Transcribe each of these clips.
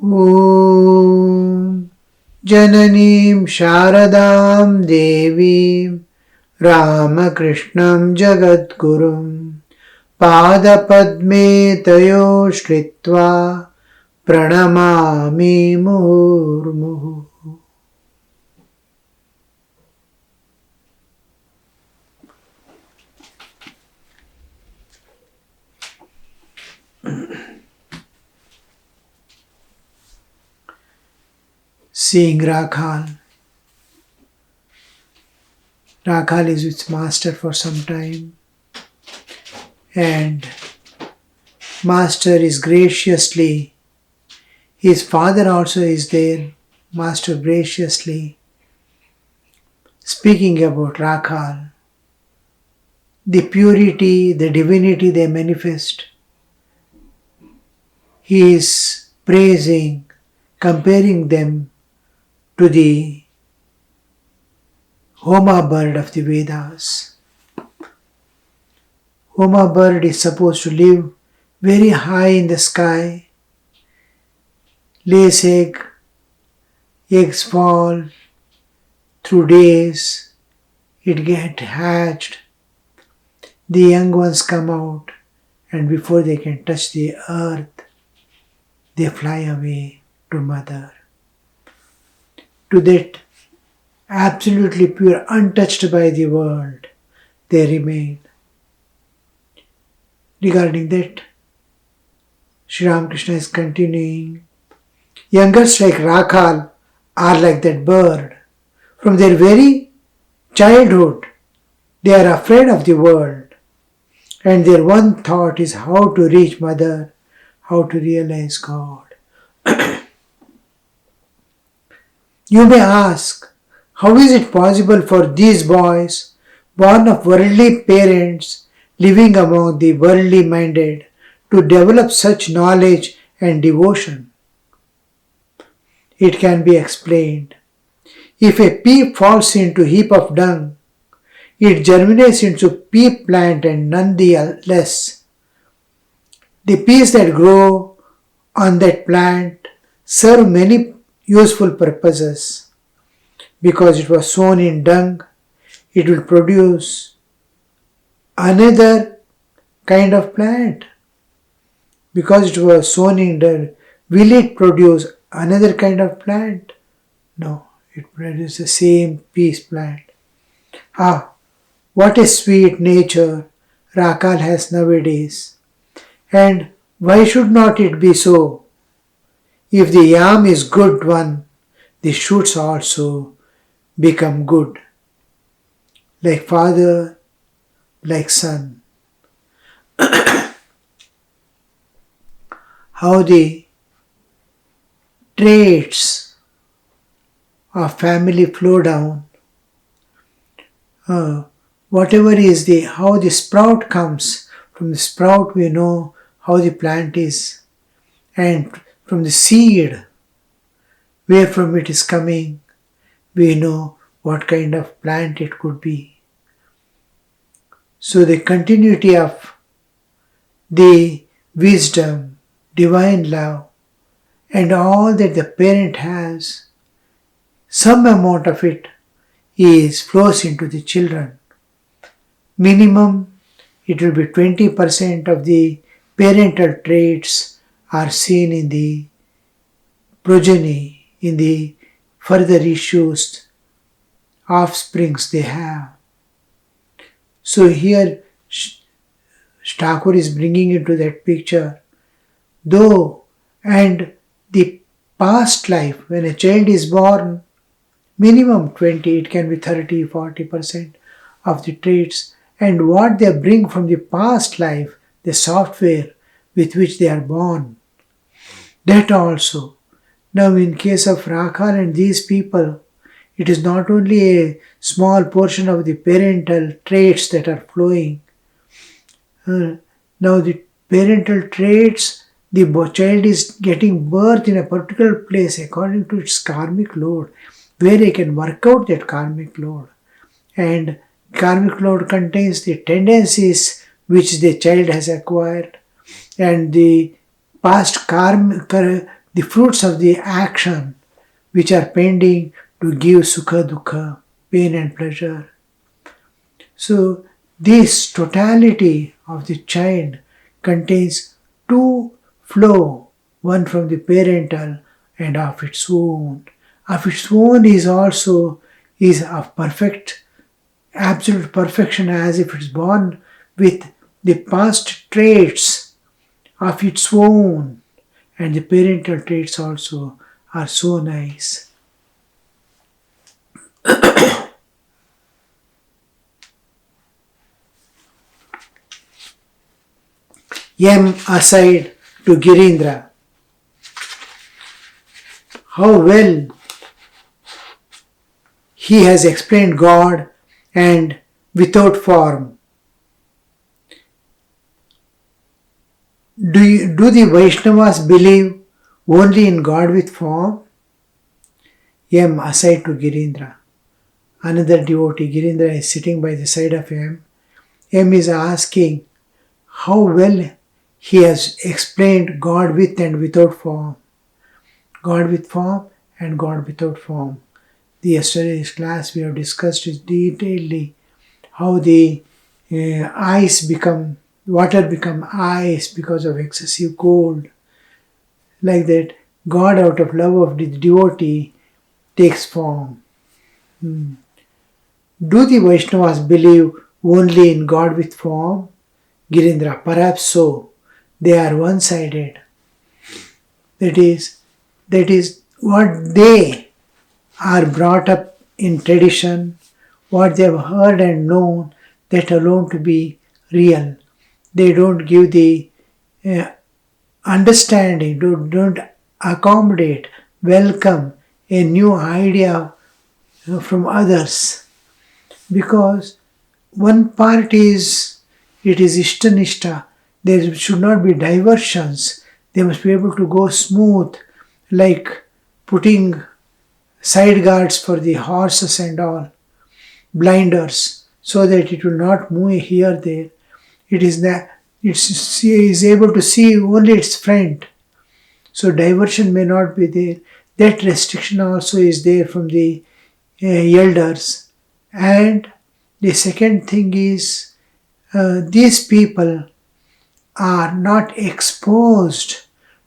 Om Jananim Sharadam Devim Ramakrishnam Jagadgurum Padapadme Tayo Shritva Pranamami Murmuhu. Seeing Rakhal. Rakhal is with Master for some time, and Master is graciously, his father also is there, Master graciously speaking about Rakhal, the purity, the divinity they manifest. He is praising, comparing them to the Homa bird of the Vedas. Homa bird is supposed to live very high in the sky, lays eggs fall through days, it gets hatched, the young ones come out, and before they can touch the earth, they fly away to mother. To that absolutely pure, untouched by the world, they remain. Regarding that, Sri Ramakrishna is continuing. Youngers like Rakhal are like that bird. From their very childhood, they are afraid of the world, and their one thought is how to reach mother, how to realize God. You may ask, how is it possible for these boys, born of worldly parents, living among the worldly minded, to develop such knowledge and devotion? It can be explained. If a pea falls into a heap of dung, it germinates into pea plant and none the less. The peas that grow on that plant serve many useful purposes. Because it was sown in dung, it will produce another kind of plant. Because it was sown in dung, will it produce another kind of plant? No, it produces the same peas plant. What a sweet nature Rakhal has nowadays. And why should not it be so? If the yam is good one, the shoots also become good. Like father, like son. How the traits of family flow down. Whatever is how the sprout comes. From the sprout we know how the plant is. And from the seed, where from it is coming, we know what kind of plant it could be. So the continuity of the wisdom, divine love, and all that the parent has, some amount of it flows into the children. Minimum, it will be 20% of the parental traits are seen in the progeny, in the further issues, offsprings they have. So here Thakur is bringing into that picture, though, and the past life, when a child is born, minimum 20, it can be 30, 40% of the traits, and what they bring from the past life, the software with which they are born, that also. Now in case of Rakhal and these people, it is not only a small portion of the parental traits that are flowing. Now the parental traits, the child is getting birth in a particular place according to its karmic load, where they can work out that karmic load. And karmic load contains the tendencies which the child has acquired and the past the fruits of the action which are pending to give sukha dukkha, pain and pleasure. So this totality of the child contains two flow, one from the parental and of its own. Of its own is also is of perfect, absolute perfection, as if it's born with the past traits of its own, and the parental traits also are so nice. M aside to Girindra. How well he has explained God and without form. Do the Vaishnavas believe only in God with form? M aside to Girindra. Another devotee, Girindra, is sitting by the side of M. M is asking how well he has explained God with and without form. God with form and God without form. Yesterday's class we have discussed detailedly how the water become ice because of excessive cold. Like that, God out of love of the devotee takes form. Do the Vaishnavas believe only in God with form? Girindra, perhaps so. They are one-sided. That is what they are brought up in tradition, what they have heard and known, that alone to be real. They don't give the understanding, don't accommodate, welcome a new idea from others. Because one part is, it is ishtanishta, there should not be diversions, they must be able to go smooth, like putting side guards for the horses and all, blinders, so that it will not move here there. It is able to see only its front, so diversion may not be there. That restriction also is there from the elders. And the second thing is, these people are not exposed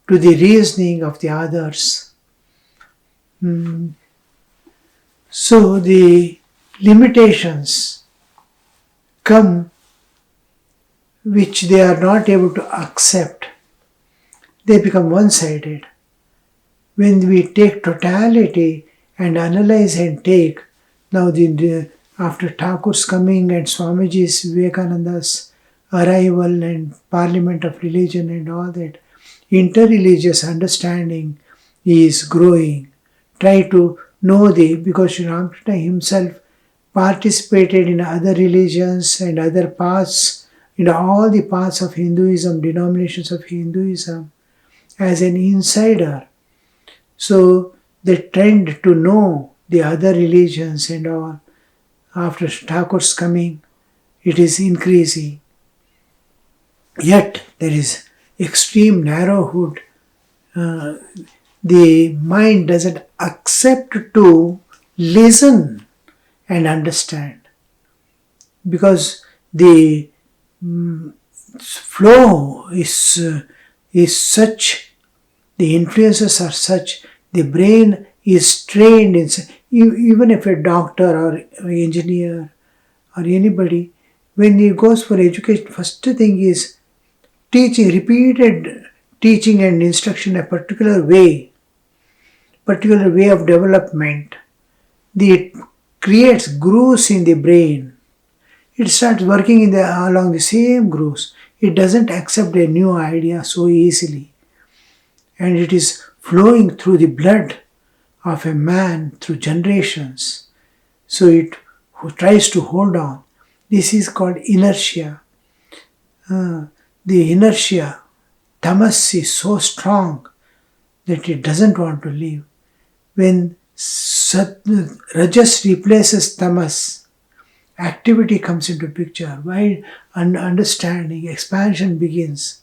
to the reasoning of the others. So the limitations come which they are not able to accept. They become one-sided. When we take totality and analyze and take, now after Thakur's coming and Swamiji's Vivekananda's arrival and Parliament of Religion and all that, interreligious understanding is growing. Try to know because Sri Ramakrishna himself participated in other religions and other paths, in all the paths of Hinduism, denominations of Hinduism, as an insider. So the trend to know the other religions and all, after Thakur's coming, it is increasing. Yet there is extreme narrowhood. The mind doesn't accept to listen and understand, because the flow is such, the influences are such, the brain is trained in, even if a doctor or engineer or anybody, when he goes for education, first thing is teaching, repeated teaching and instruction, a particular way of development. It creates grooves in the brain. It starts working along the same grooves. It doesn't accept a new idea so easily. And it is flowing through the blood of a man through generations. So it tries to hold on. This is called inertia. The inertia, tamas, is so strong that it doesn't want to leave. When rajas replaces tamas, activity comes into picture, wide understanding, expansion begins.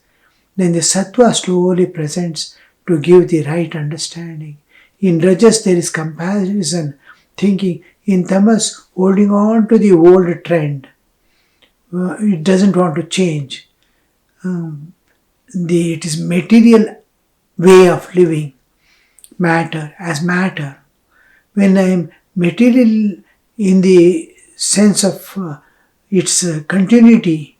Then the sattva slowly presents to give the right understanding. In Rajas there is comparison, thinking. In Tamas, holding on to the old trend. It doesn't want to change. It is material way of living, matter as matter. When I am material in the sense of its continuity,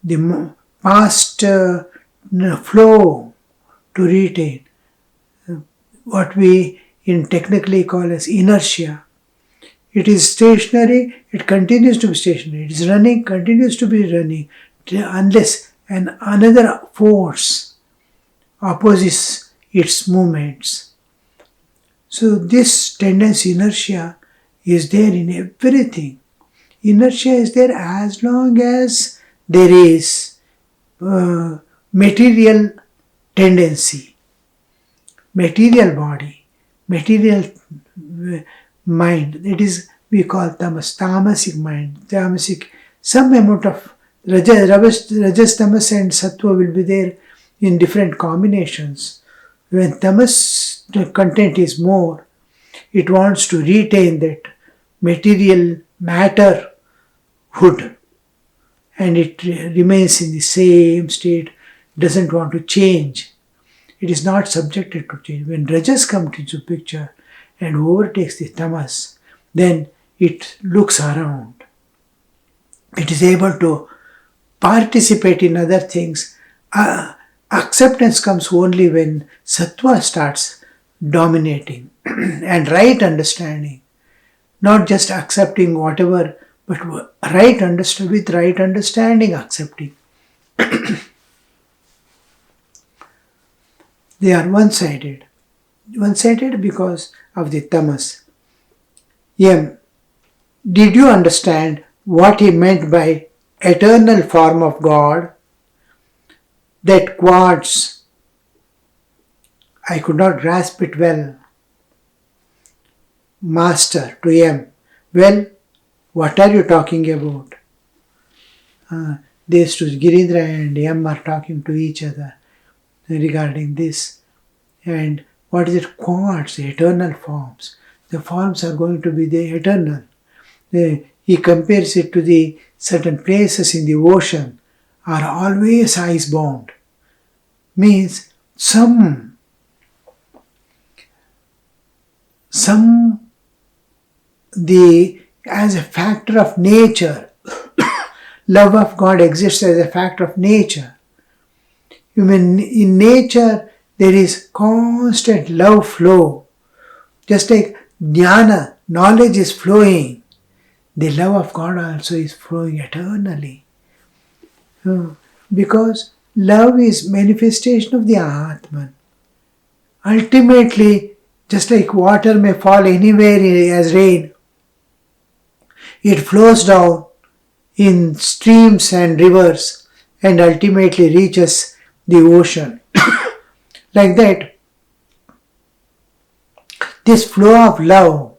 the past flow to retain, what we in technically call as inertia. It is stationary, it continues to be stationary. It is running, continues to be running, unless another force opposes its movements. So this tendency, inertia, is there in everything. Inertia is there as long as there is material tendency, material body, material mind. That is, we call tamasic mind, tamasic. Some amount of rajas, tamas and sattva will be there in different combinations. When tamas content is more, it wants to retain that material matter hood, and it remains in the same state, doesn't want to change. It is not subjected to change. When rajas comes into picture and overtakes the tamas, then it looks around. It is able to participate in other things. Acceptance comes only when sattva starts dominating and right understanding. Not just accepting whatever, but with right understanding accepting. They are one-sided. One-sided because of the tamas. M. Did you understand what he meant by eternal form of God? That quartz, I could not grasp it well. Master to M. Well, what are you talking about? These two, Girindra and M, are talking to each other regarding this. And what is it? Quartz, eternal forms. The forms are going to be the eternal. He compares it to the certain places in the ocean are always ice-bound. Means some as a factor of nature, love of God exists as a factor of nature. In nature there is constant love flow. Just like jnana, knowledge is flowing, the love of God also is flowing eternally. Because love is manifestation of the Atman. Ultimately, just like water may fall anywhere as rain, it flows down in streams and rivers and ultimately reaches the ocean. Like that, this flow of love,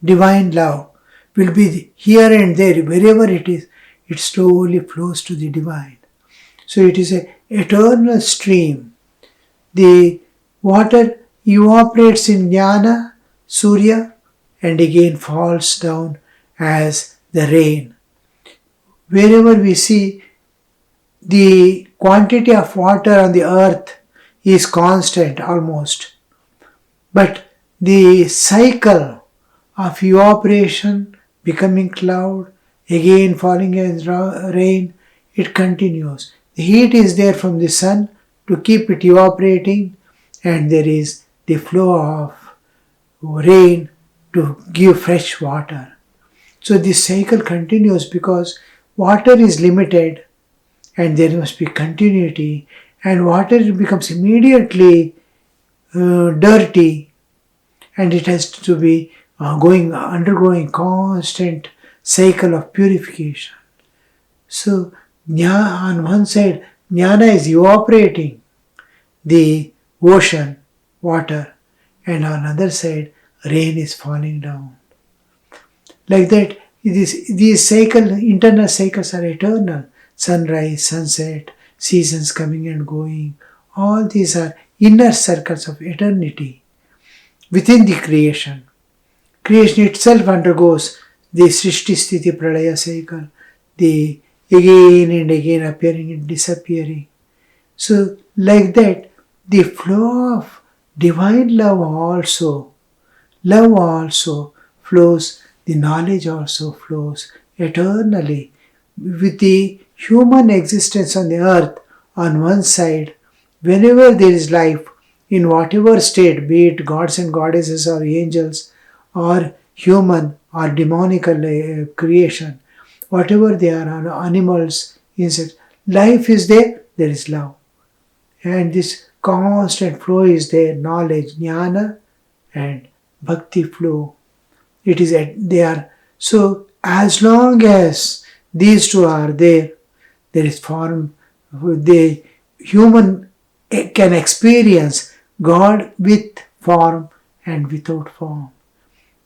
divine love, will be here and there, wherever it is, it slowly flows to the divine. So it is an eternal stream. The water evaporates in jnana, surya, and again falls down as the rain. Wherever we see, the quantity of water on the earth is constant almost. But the cycle of evaporation, becoming cloud, again falling as rain, it continues. The heat is there from the sun to keep it evaporating, and there is the flow of rain to give fresh water. So this cycle continues because water is limited and there must be continuity, and water becomes immediately dirty, and it has to be undergoing constant cycle of purification. So on one side, jnana is evaporating the ocean, water, and on the other side, rain is falling down. Like that, these internal cycles are eternal. Sunrise, sunset, seasons coming and going. All these are inner circles of eternity within the creation. Creation itself undergoes the Srishti Sthiti Pralaya cycle, the again and again appearing and disappearing. So like that, the flow of divine love also flows, the knowledge also flows eternally. With the human existence on the earth on one side, whenever there is life, in whatever state, be it gods and goddesses or angels or human or demonical creation, whatever they are, or animals, insects, life is there, there is love. And this constant flow is there, knowledge, jnana and bhakti flow. It is they are so as long as these two are there, there is form. The human can experience God with form and without form.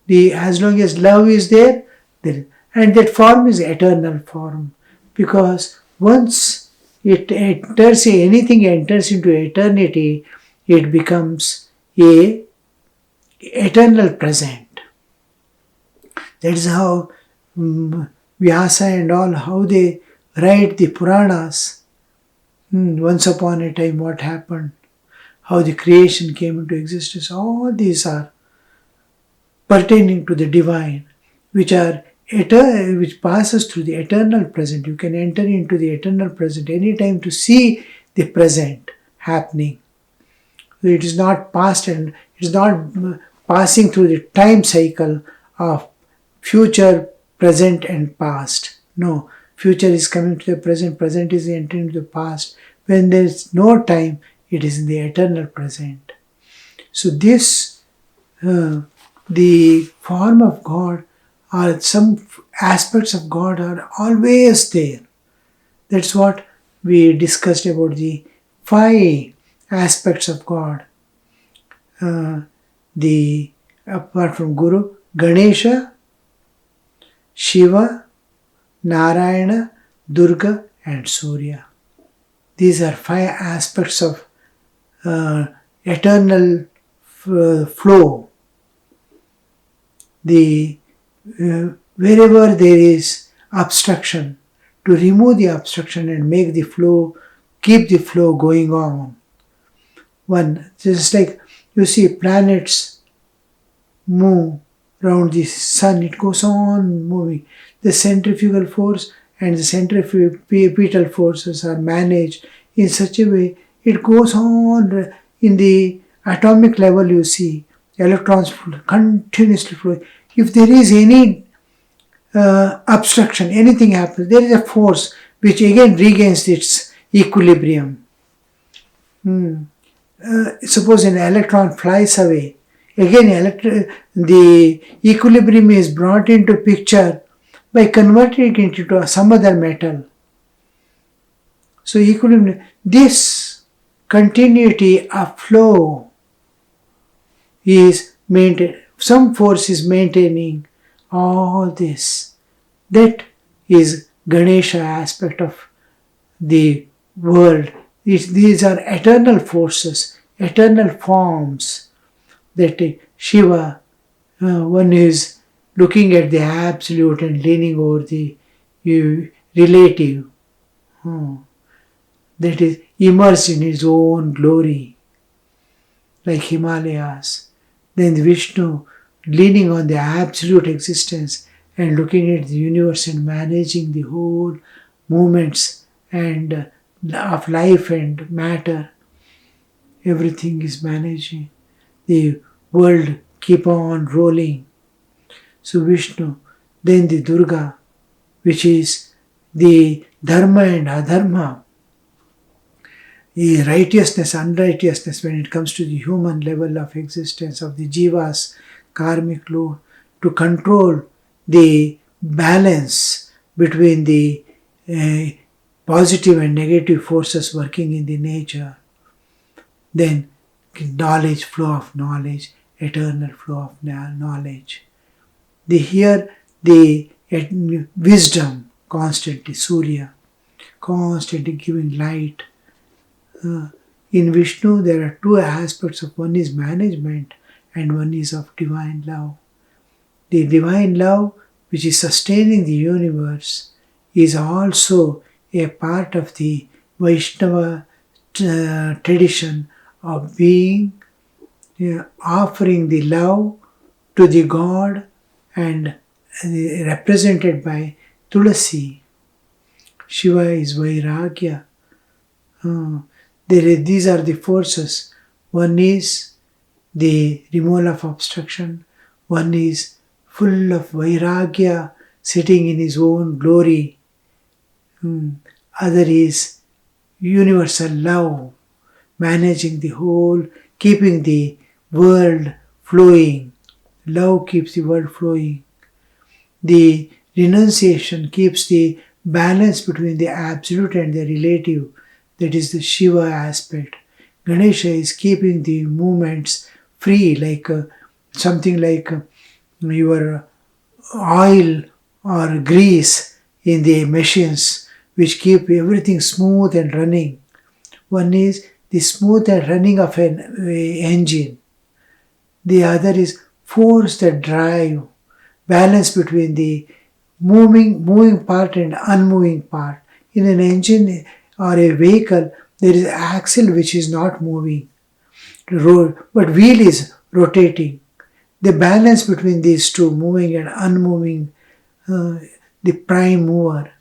As long as love is there, and that form is eternal form, because once anything enters into eternity, it becomes a eternal present. That is how Vyasa and all, how they write the Puranas. Once upon a time what happened, how the creation came into existence, all these are pertaining to the divine, which passes through the eternal present. You can enter into the eternal present anytime to see the present happening. It is not past and it is not passing through the time cycle of future, present and past. No, future is coming to the present, present is entering to the past. When there is no time, it is in the eternal present. So this, the form of God, or some aspects of God are always there. That's what we discussed about the 5 aspects of God. Apart from Guru, Ganesha, Shiva, Narayana, Durga and Surya. These are 5 aspects of eternal flow. Wherever there is obstruction, to remove the obstruction and make the flow, keep the flow going on. Just like you see planets move around the sun, it goes on moving. The centrifugal force and the centripetal forces are managed in such a way it goes on. In the atomic level, you see electrons continuously flowing. If there is any obstruction, anything happens, there is a force which again regains its equilibrium. Suppose an electron flies away, again the equilibrium is brought into picture by converting it into some other metal. So equilibrium, this continuity of flow is maintained. Some force is maintaining all this. That is Ganesha aspect of the world. These are eternal forces, eternal forms. That Shiva, one is looking at the absolute and leaning over the relative. That is immersed in his own glory, like Himalayas. Then Vishnu, leaning on the absolute existence and looking at the universe and managing the whole movements and of life and matter. Everything is managing. The world keep on rolling. So Vishnu, then the Durga, which is the dharma and adharma, the righteousness, unrighteousness when it comes to the human level of existence of the jivas, karmic load, to control the balance between the positive and negative forces working in the nature. Then knowledge, flow of knowledge, eternal flow of knowledge. The wisdom constantly, Surya, constantly giving light. In Vishnu, there are two aspects of one is management and one is of divine love. The divine love, which is sustaining the universe, is also a part of the Vaishnava tradition of being offering the love to the God and represented by Tulasi. Shiva is Vairagya. These are the forces. One is the removal of obstruction. One is full of Vairagya, sitting in his own glory. Other is universal love, managing the whole, keeping the world flowing. Love keeps the world flowing. The renunciation keeps the balance between the absolute and the relative. That is the Shiva aspect. Ganesha is keeping the movements free, like something like your oil or grease in the machines, which keep everything smooth and running. One is the smooth and running of an engine. The other is force that drive, balance between the moving part and unmoving part. In an engine or a vehicle, there is axle which is not moving, but wheel is rotating. The balance between these two, moving and unmoving, the prime mover.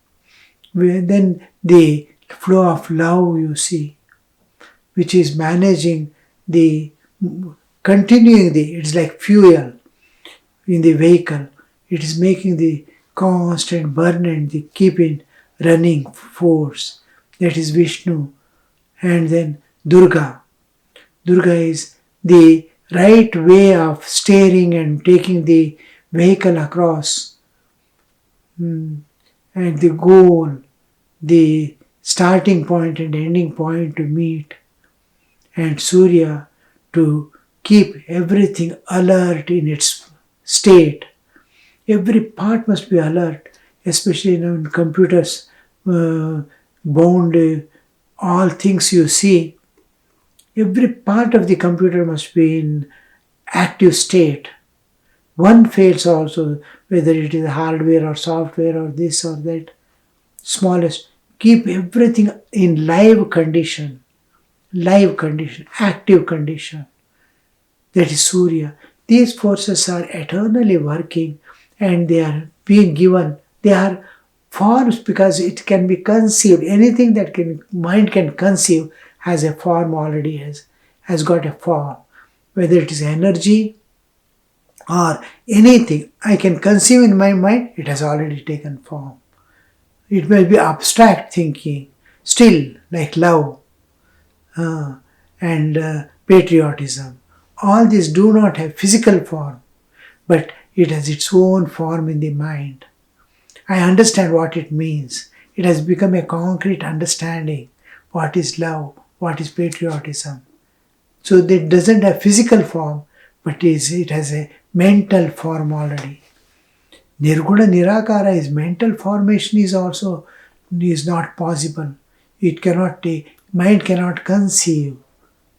Then the flow of love you see, which is managing continuing it's like fuel in the vehicle. It is making the constant burn and the keeping running force. That is Vishnu. And then Durga. Durga is the right way of steering and taking the vehicle across. And the goal, the starting point and ending point to meet. And Surya to keep everything alert in its state. Every part must be alert, especially in computers bound all things you see. Every part of the computer must be in active state. One fails also, whether it is hardware or software or this or that, smallest. Keep everything in live condition, active condition. That is Surya. These forces are eternally working and they are being given. They are forms because it can be conceived. Anything that mind can conceive has a form already, has got a form. Whether it is energy or anything I can conceive in my mind, it has already taken form. It may be abstract thinking, still like love and patriotism. All these do not have physical form, but it has its own form in the mind. I understand what it means. It has become a concrete understanding. What is love? What is patriotism? So it doesn't have physical form, but it has a mental form already. Nirguna Nirakara is mental formation is not possible. It cannot take, mind cannot conceive,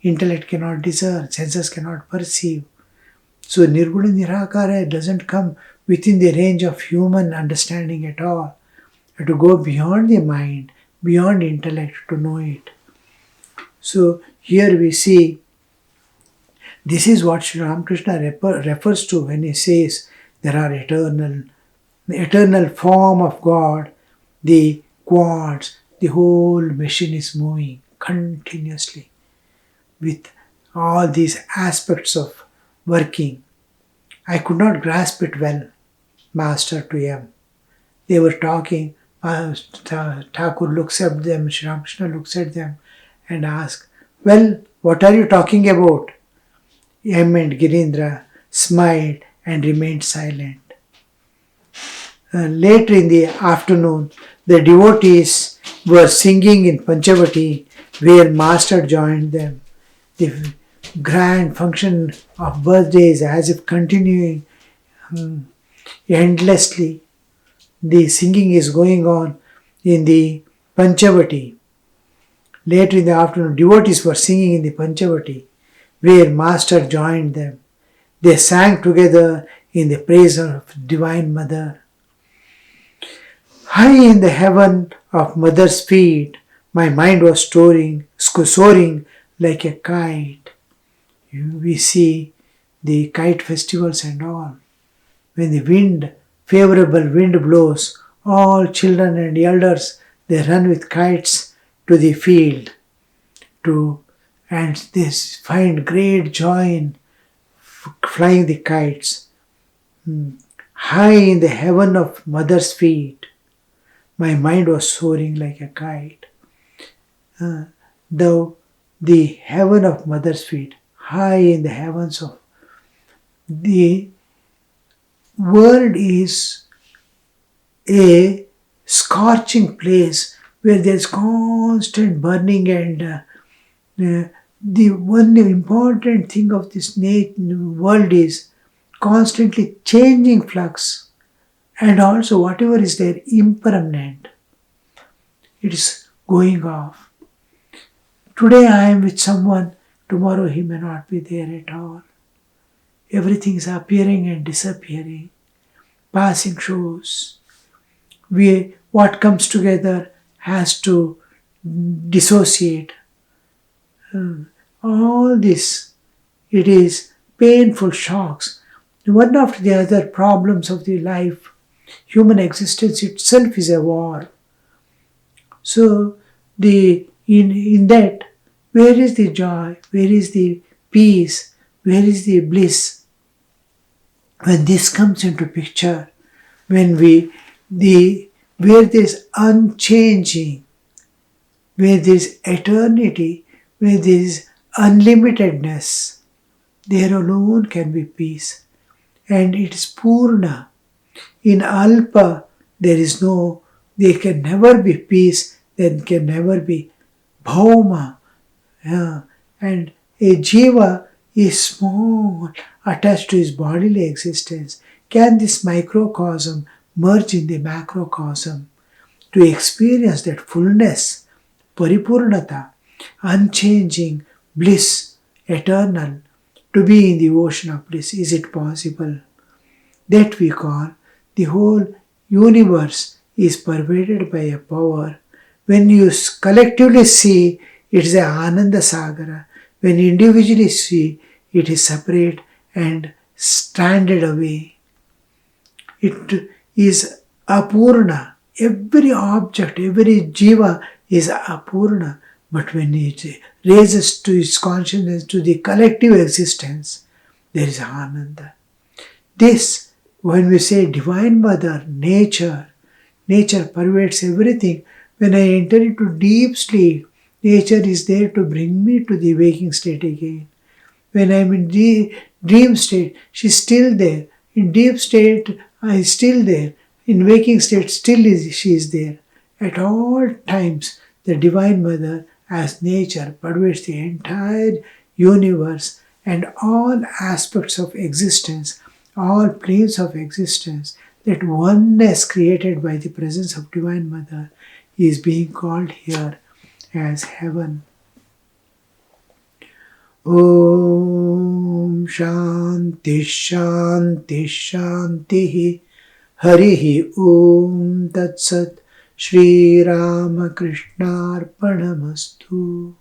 intellect cannot discern, senses cannot perceive. So Nirguna Nirakara doesn't come within the range of human understanding at all. You have to go beyond the mind, beyond intellect to know it. So here we see this is what Sri Ramakrishna refers to when he says there are eternal form of God, the quartz, the whole machine is moving continuously with all these aspects of working. I could not grasp it well, Master to M. They were talking, Thakur looks at them, Sri Ramakrishna looks at them and asks, well, what are you talking about? M and Girindra smiled and remained silent. Later in the afternoon, the devotees were singing in Panchavati where Master joined them. The grand function of birthdays as if continuing endlessly. The singing is going on in the Panchavati. Later in the afternoon, devotees were singing in the Panchavati, where Master joined them. They sang together in the praise of Divine Mother. High in the heaven of Mother's feet, my mind was soaring like a kite. We see the kite festivals and all. When the favorable wind blows, all children and elders, they run with kites to the field and they find great joy in flying the kites. High in the heaven of Mother's feet, my mind was soaring like a kite. Though the heaven of Mother's feet, high in the heavens of the world is a scorching place where there is constant burning and the one important thing of this world is constantly changing flux, and also whatever is there impermanent, it is going off. Today I am with someone, tomorrow he may not be there at all. Everything is appearing and disappearing, passing shows. What comes together has to dissociate. All this, it is painful shocks. One after the other problems of the life. Human existence itself is a war. So in that, where is the joy? Where is the peace? Where is the bliss? When this comes into picture, when where there is unchanging, where there is eternity, where there is unlimitedness, there alone can be peace. And it is Purna. In Alpa, there can never be peace, there can never be Bhauma. And a Jiva is small, attached to his bodily existence. Can this microcosm merge in the macrocosm to experience that fullness, Paripurnata, unchanging bliss, eternal, to be in the ocean of bliss? Is it possible? That we call the whole universe is pervaded by a power. When you collectively see, it is a Ananda Sagara. When individually see, it is separate and stranded away. It is Apurna. Every object, every jiva is Apurna. But when it raises to its consciousness, to the collective existence, there is Ananda. This, when we say Divine Mother, nature pervades everything. When I enter into deep sleep, nature is there to bring me to the waking state again. When I am in dream state, she is still there. In deep state, I am still there. In waking state, she is there. At all times, the Divine Mother as nature pervades the entire universe and all aspects of existence, all planes of existence. That oneness created by the presence of Divine Mother is being called here as heaven. Om Shanti Shanti Shanti Harihi Om Tat Sat Shri Ramakrishna Arpanamastu.